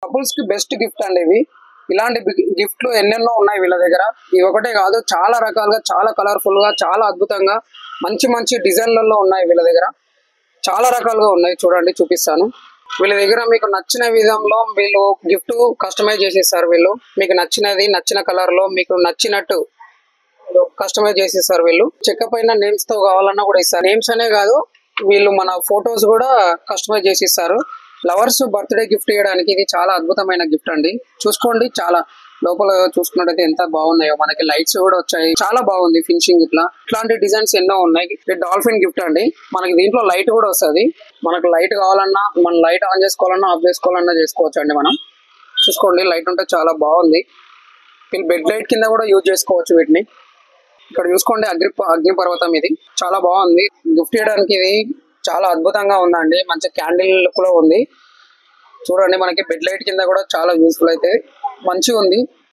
Couples కి best gift అండి ఇవి. ఇలాంటి గిఫ్ట్లు ఎన్నెన్నో ఉన్నాయి వీళ్ళ దగ్గర. ఇవి ఒకటే కాదు, చాలా రకాలుగా, చాలా కలర్ఫుల్ గా, చాలా అద్భుతంగా మంచి మంచి డిజైన్లలో ఉన్నాయి వీళ్ళ దగ్గర. చాలా రకాలుగా ఉన్నాయి, చూడండి చూపిస్తాను. వీళ్ళ దగ్గర మీకు నచ్చిన విధంలో వీళ్ళు గిఫ్ట్ కస్టమైజ్ చేసేస్తారు. వీళ్ళు మీకు నచ్చినది, నచ్చిన కలర్ లో మీకు నచ్చినట్టు కస్టమైజ్ చేసేస్తారు. వీళ్ళు చెక్క పైన నేమ్స్ తో కావాలన్నా కూడా ఇస్తారు. నేమ్స్ అనే కాదు, వీళ్ళు మన ఫొటోస్ కూడా కస్టమైజ్ చేసి ఇస్తారు. లవర్స్ బర్త్డే గిఫ్ట్ ఇవ్వడానికి ఇది చాలా అద్భుతమైన గిఫ్ట్ అండి. చూసుకోండి, చాలా లోపల చూసుకున్నట్టయితే ఎంత బాగున్నాయో. మనకి లైట్స్ కూడా వచ్చాయి, చాలా బాగుంది ఫినిషింగ్. ఇట్లాంటి డిజైన్స్ ఎన్నో ఉన్నాయి. డాల్ఫిన్ గిఫ్ట్ అండి. మనకి దీంట్లో లైట్ కూడా వస్తుంది. మనకు లైట్ కావాలన్నా, మన లైట్ ఆన్ చేసుకోవాలన్నా, ఆఫ్ చేసుకోవాలన్నా చేసుకోవచ్చు అండి. మనం చూసుకోండి, లైట్ ఉంటే చాలా బాగుంది. వీళ్ళు బెడ్ లైట్ కింద కూడా యూజ్ చేసుకోవచ్చు వీటిని. ఇక్కడ చూసుకోండి, అగ్నిపర్వతం ఇది చాలా బాగుంది. గిఫ్ట్ ఇవ్వడానికి ఇది చాలా అద్భుతంగా ఉందండి. మంచి క్యాండిల్ కూడా ఉంది. చూడండి, మనకి బెడ్ లైట్ కింద కూడా చాలా యూస్ఫుల్ అయితే మంచిగా ఉంది.